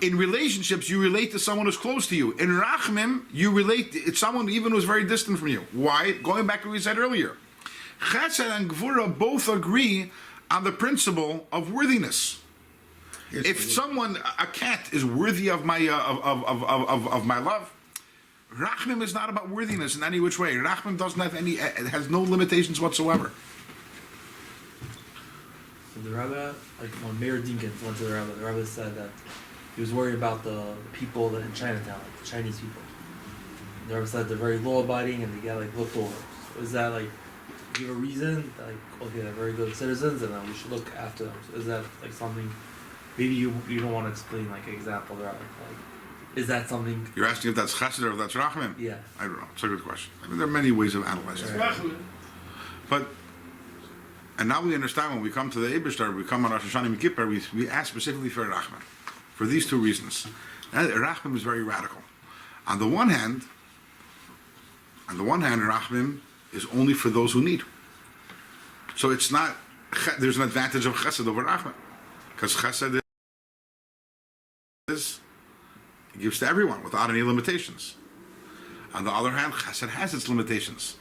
In relationships, you relate to someone who's close to you. In rachmim, you relate to someone even who's very distant from you. Why? Going back to what we said earlier. Chesed and Gvura both agree on the principle of worthiness. If someone, a cat, is worthy of my of my love, Rachmim is not about worthiness in any which way. Rachmim doesn't have any, it has no limitations whatsoever. So the Rabbi, like when Mayor Dinkins went to the Rabbi said that he was worried about the people in Chinatown, like the Chinese people. The Rabbi said they're very law-abiding and they get like looked over. So is that like, give a reason that, like, okay, they're very good citizens and we should look after them? So is that like something? Maybe you don't want to explain like an example, Rabbi. Like, is that something? You're asking if that's chesed or if that's rachmim? Yeah. I don't know. It's a good question. I mean, there are many ways of analyzing it. Rachman. But, and now we understand when we come to the Eibishter, we come on Rosh Hashanah Yom Kippur, we ask specifically for Rachman. For these two reasons. And Rachman is very radical. On the one hand, Rachman is only for those who need. So it's not, there's an advantage of chesed over Rachman. Because chesed is, it gives to everyone without any limitations. On the other hand, chesed has its limitations.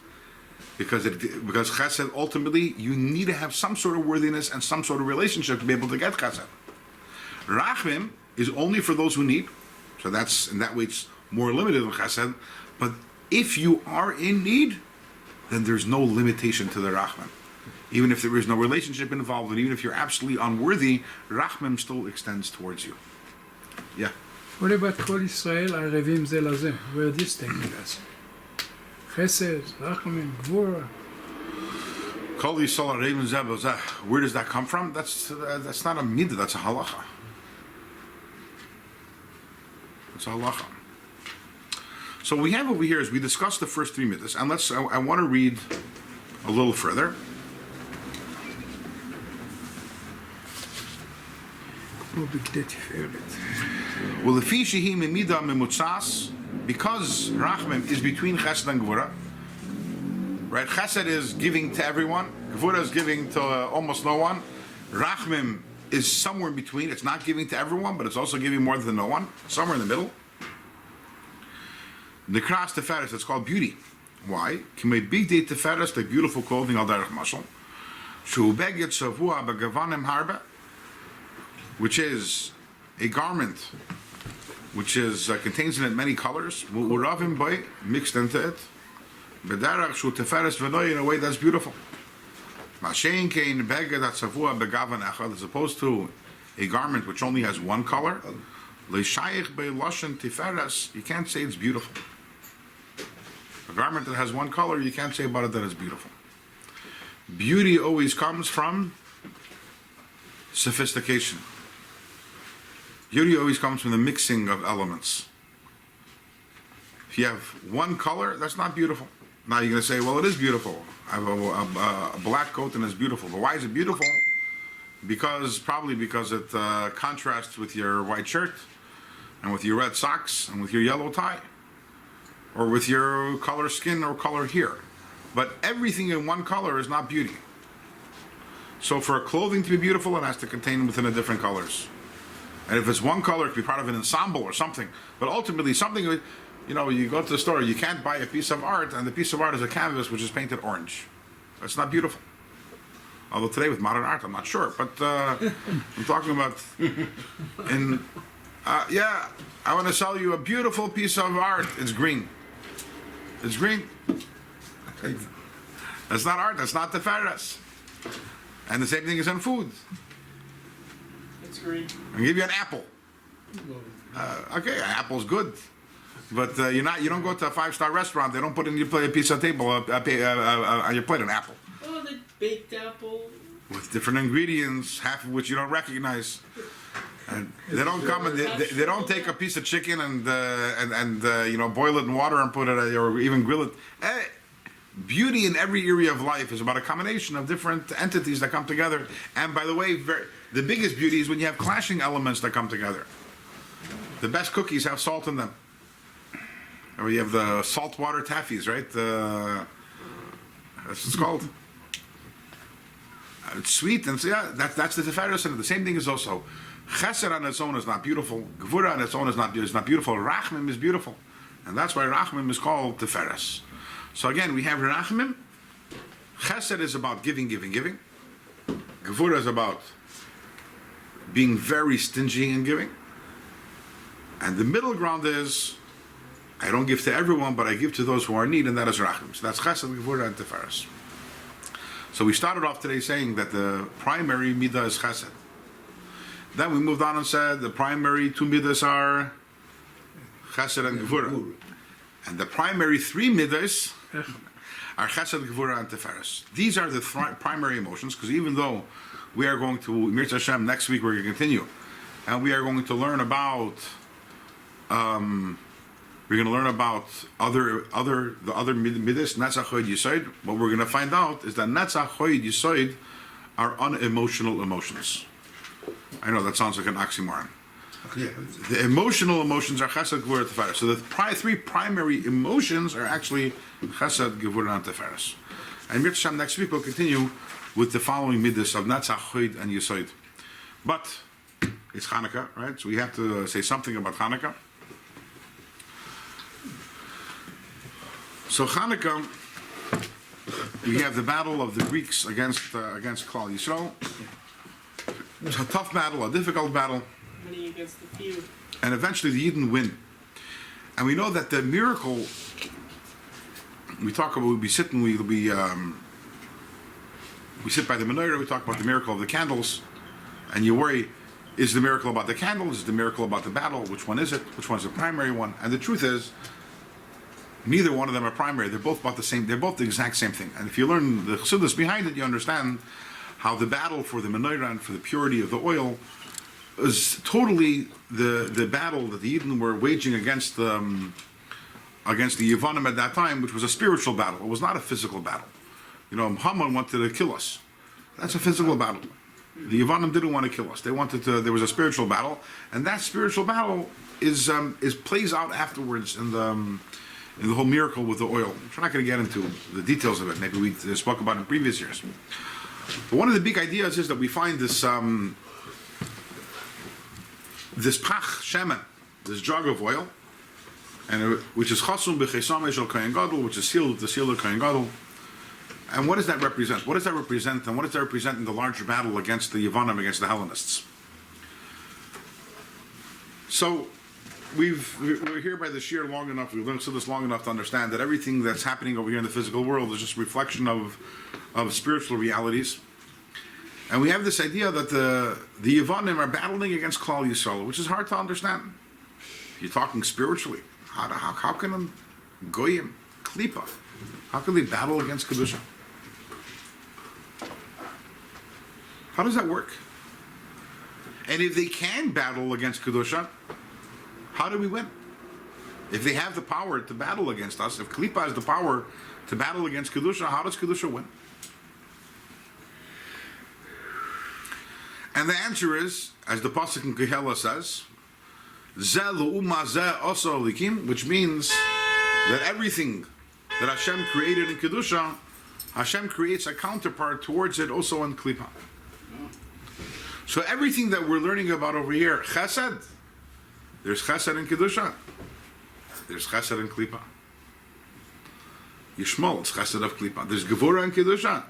Because chesed, ultimately, you need to have some sort of worthiness and some sort of relationship to be able to get chesed. Rachmim is only for those who need. So that's, in that way, it's more limited than chesed. But if you are in need, then there's no limitation to the rachmim. Even if there is no relationship involved, and even if you're absolutely unworthy, rachmim still extends towards you. Yeah. What about Kol Yisrael Arevim Ze Laze? Where this taking us? Chesed, Rachmim, Gvura. Kol Yisrael Arevim Ze Laze. Where does that come from? That's not a midah, that's a halacha. It's a halacha. So what we have over here is we discussed the first three midas, and I want to read a little further. Oh, b'gdei tiferet. Well, the fi shehi memida memutzas, because rachmim is between chesed and gvura. Right, chesed is giving to everyone, gvura is giving to almost no one. Rachmim is somewhere in between. It's not giving to everyone, but it's also giving more than no one. Somewhere in the middle. Nikras teferes, it's called beauty. Why? Kimei big day teferes, the beautiful clothing al derech mashal. Shu beged shavua begavanim harba, which is a garment which is contains in it many colors. Uravim bay, mixed into it. Bedarach shu teferes v'noy, in a way that's beautiful. Mashein kein beged at shavua begavan echad, as opposed to a garment which only has one color. Leishayich bei loshen tiferes, you can't say it's beautiful. A garment that has one color, you can't say about it that it's beautiful. Beauty always comes from sophistication. Beauty always comes from the mixing of elements. If you have one color, that's not beautiful. Now you're going to say, well, it is beautiful. I have a black coat and it's beautiful. But why is it beautiful? Probably because it contrasts with your white shirt, and with your red socks, and with your yellow tie, or with your color skin or color hair. But everything in one color is not beauty. So for clothing to be beautiful, it has to contain within the different colors. And if it's one color, it could be part of an ensemble or something. But ultimately, something, you know, you go to the store, you can't buy a piece of art, and the piece of art is a canvas which is painted orange. That's not beautiful. Although today with modern art, I'm not sure. But I'm talking about yeah, I want to sell you a beautiful piece of art. It's green. It's green. That's not art. That's not teferes. And the same thing is in food. It's green. I'll give you an apple. Okay, an apple's good, but you don't go to a 5-star restaurant. They don't put in your plate a piece of table on your plate an apple. Oh, the baked apple. With different ingredients, half of which you don't recognize. And they don't come and they don't take a piece of chicken and boil it in water and put it or even grill it. Beauty in every area of life is about a combination of different entities that come together. And by the way, the biggest beauty is when you have clashing elements that come together. The best cookies have salt in them. Or you have the saltwater taffies, right? That's what it's called. It's sweet, and so yeah, that's the teferes. And the same thing is also chesed on its own is not beautiful. Gvura on its own is not beautiful. Rachmim is beautiful, and that's why Rachmim is called teferes. So again, we have Rachmim. Chesed is about giving. Gvura is about being very stingy in giving, and the middle ground is I don't give to everyone, but I give to those who are in need, and that is Rachim. So that's Chesed, Gevura, and Tiferes. So we started off today saying that the primary midah is Chesed. Then we moved on and said the primary two midas are Chesed and Gevura. And the primary three midas are Chesed, Gevura, and Tiferes. These are the primary emotions, because even though we are going to, Mirz Hashem, next week we're going to continue, and we are going to learn about the other midas, Netzach Choid Yisoid. What we're going to find out is that Netzach Choid Yisoid are unemotional emotions. I know that sounds like an oxymoron. Yeah. The emotional emotions are Chesed, Gevura, Tiferes. So the three primary emotions are actually Chesed, Gevura, and Tiferes. And Mirz Hashem, next week we'll continue with the following midas of Netzach Choid and Yisoid. But it's Hanukkah, right? So we have to say something about Hanukkah. So Hanukkah, we have the battle of the Greeks against Klal Yisrael. It's a tough battle, a difficult battle, Many against the few. and eventually the Yidden win. And we know that the miracle we talk about, we sit by the menorah. We talk about the miracle of the candles, and you worry: is the miracle about the candles? Is the miracle about the battle? Which one is it? Which one is the primary one? And the truth is, neither one of them are primary. They're both about the same. They're both the exact same thing. And if you learn the chassidus behind it, you understand how the battle for the menorah and for the purity of the oil is totally the battle that the Yidden were waging against the Yevanim at that time, which was a spiritual battle. It was not a physical battle. You know, Haman wanted to kill us. That's a physical battle. The Yevanim didn't want to kill us. They wanted to. There was a spiritual battle, and that spiritual battle is plays out afterwards in the whole miracle with the oil. We're not going to get into the details of it. Maybe we spoke about it in previous years. But one of the big ideas is that we find this pach shemen, this jug of oil, and which is chasum b'chesam shel kohen gadol, which is sealed with the seal of kohen gadol. And what does that represent? What does that represent? And what does that represent in the larger battle against the Yevanim, against the Hellenists? So we're here by the Shir long enough. We've learned this long enough to understand that everything that's happening over here in the physical world is just a reflection of spiritual realities. And we have this idea that the Yevanim are battling against Klal Yisrael, which is hard to understand. You're talking spiritually. How can a goyim, klipa, how can they battle against kedusha? How does that work? And if they can battle against kedusha, how do we win? If they have the power to battle against us, if klipa has the power to battle against kedusha, how does kedusha win? And the answer is, as the pasuk in Kehela says, "Zeh le'uma zeh oso likim," which means that everything that Hashem created in kedusha, Hashem creates a counterpart towards it also in klipa. So everything that we're learning about over here, chesed, there's chesed in kedusha, there's chesed in klipa. Yishmol, it's chesed of klipa. There's gevura in kedusha,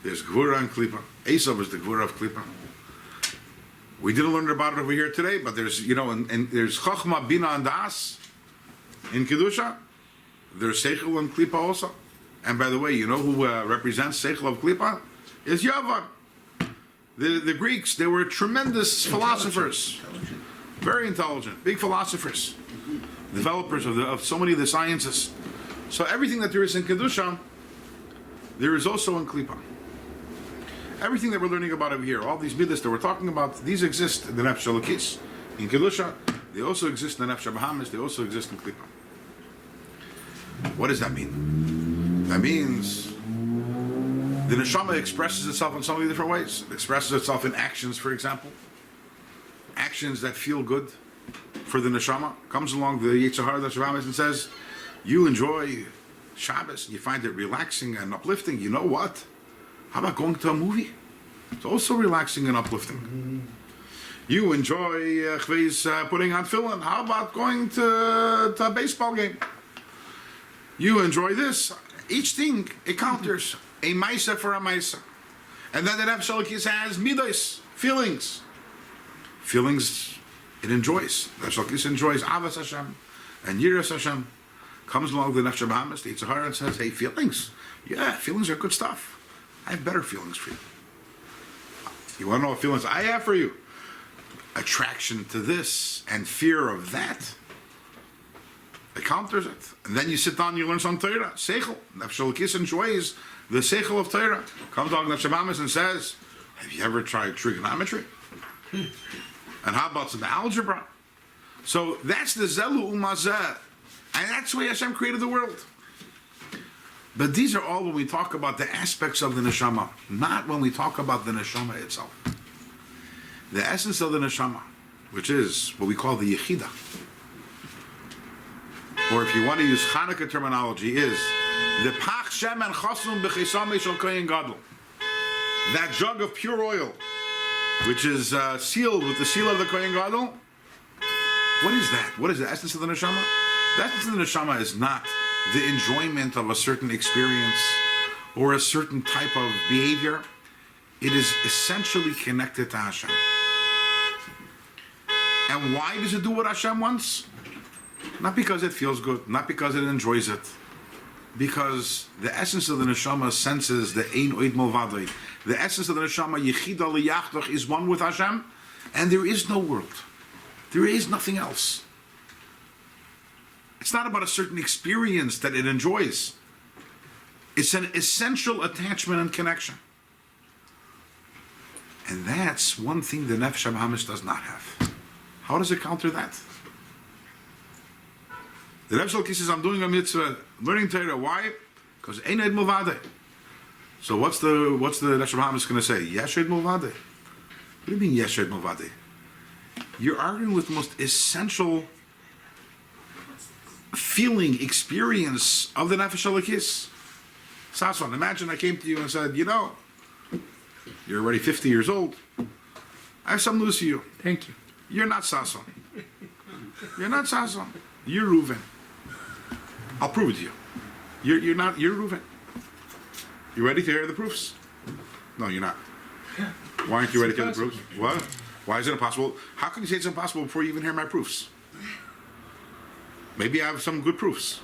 there's gevura in klipa. Esav is the gevura of klipa. We didn't learn about it over here today, but there's, and there's chachma, bina, and das in kedusha. There's seichel and klipa also. And by the way, you know who represents seichel of klipa? Is Yavan. The Greeks, they were tremendous philosophers. Very intelligent, big philosophers. Developers of so many of the sciences. So everything that there is in kedusha, there is also in klipa. Everything that we're learning about over here, all these midas that we're talking about, these exist in the nefesh elokis. In kedusha, they also exist in the nefesh bahamis, they also exist in klipa. What does that mean? That means the neshama expresses itself in so many different ways. It expresses itself in actions, for example. Actions that feel good for the neshama. Comes along the Yetzer Hara that's around us and says, you enjoy Shabbos, and you find it relaxing and uplifting. You know what? How about going to a movie? It's also relaxing and uplifting. You enjoy putting on tefillin. How about going to a baseball game? You enjoy this. Each thing, it counters a maisa for a maisa. And then the nefesh elokis has midos, feelings. Feelings, it enjoys. Nefesh elokis enjoys avas Hashem, And Yiras Hashem comes along with the Nefesh Bahamas, the Yitzhahara, and says, hey, feelings. Yeah, feelings are good stuff. I have better feelings for you. You want to know what feelings I have for you? Attraction to this and fear of that. It counters it. And then you sit down and you learn some Torah. Seichel. Nefesh Elokis enjoys the Seichel of Torah. Comes along Nefesh Bahamas and says, have you ever tried trigonometry? And how about some algebra? So that's the Zelu Umazeh. And that's the way Hashem created the world. But these are all when we talk about the aspects of the neshama, not when we talk about the neshama itself. The essence of the neshama, which is what we call the yechida, or if you want to use Hanukkah terminology, is the pach shem and chasum b'chisame shel kohen gadol. That jug of pure oil, which is sealed with the seal of the kohen gadol. What is that? What is the essence of the neshama? The essence of the neshama is not the enjoyment of a certain experience or a certain type of behavior. It is essentially connected to Hashem. And why does it do what Hashem wants? Not because it feels good, not because it enjoys it. Because the essence of the neshama senses the ein oid milvadoi. The essence of the neshama, yechida liyachdoch, is one with Hashem, and there is no world. There is nothing else. It's not about a certain experience that it enjoys. It's an essential attachment and connection. And that's one thing the Nefesh Bahamas does not have. How does it counter that? The Nefesh Elokis says, I'm doing a mitzvah, learning Torah. Why? Because ein ed milvadeh. So what's the Nefesh Bahamas going to say? Yesh ed milvadeh. What do you mean yesh ed milvadeh? You're arguing with the most essential feeling, experience of the Nefesh Elokis. Sasson, imagine I came to you and said, you know, you're already 50 years old. I have some news for you. Thank you. You're not Sasson. You're not Sasson. You're Reuven. I'll prove it to you. You're not. You're Reuven. You ready to hear the proofs? No, you're not. Why aren't you ready to hear the proofs? What? Why is it impossible? How can you say it's impossible before you even hear my proofs? Maybe I have some good proofs.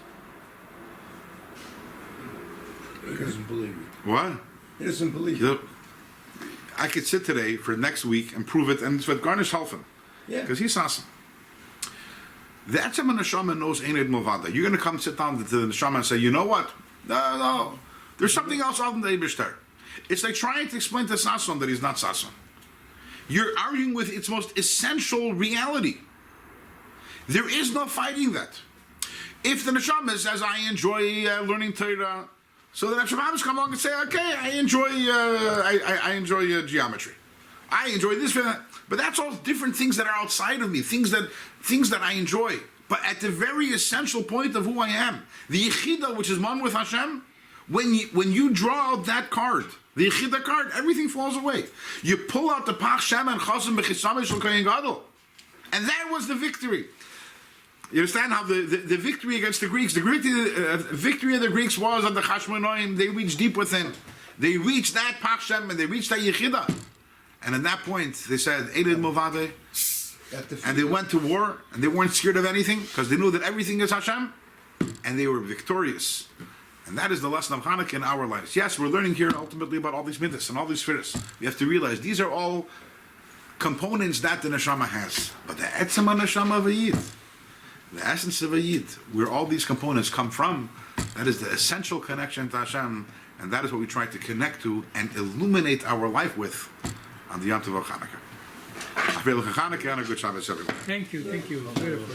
He doesn't believe you. What? He doesn't believe you. Look, I could sit today for next week and prove it, and it's with Garnish helping. Yeah. Because he's awesome. The Etzem Neshama knows Einid Movada. You're going to come sit down to the Neshama and say, you know what? No. There's something else other than the Eibishter. It's like trying to explain to Sasson that he's not Sasson. You're arguing with its most essential reality. There is no fighting that. If the Neshama says, I enjoy learning Torah, so the Nefesh come along and say, okay, I enjoy geometry. I enjoy this, but that's all different things that are outside of me, things that I enjoy. But at the very essential point of who I am, the Yechida, which is one with Hashem, when you draw out that card, the Yechida card, everything falls away. You pull out the Pach Shem and Chasam B'Chisame Shel Kohen Gadol, and that was the victory. You understand how the victory against the Greeks, the victory of the Greeks was on the Chashmonoim. They reached deep within. They reached that Pach Shem and they reached that Yechida. And at that point, they said, Eilid Movadeh. And they went to war, and they weren't scared of anything, because they knew that everything is Hashem, and they were victorious. And that is the lesson of Hanukkah in our lives. Yes, we're learning here ultimately about all these midas and all these spheres. We have to realize these are all components that the neshama has. But the etzem neshama of a yid, the essence of a yid, where all these components come from, that is the essential connection to Hashem, and that is what we try to connect to and illuminate our life with on the Yom Tov of Hanukkah. A good Shabbos, everyone. Thank you. Beautiful.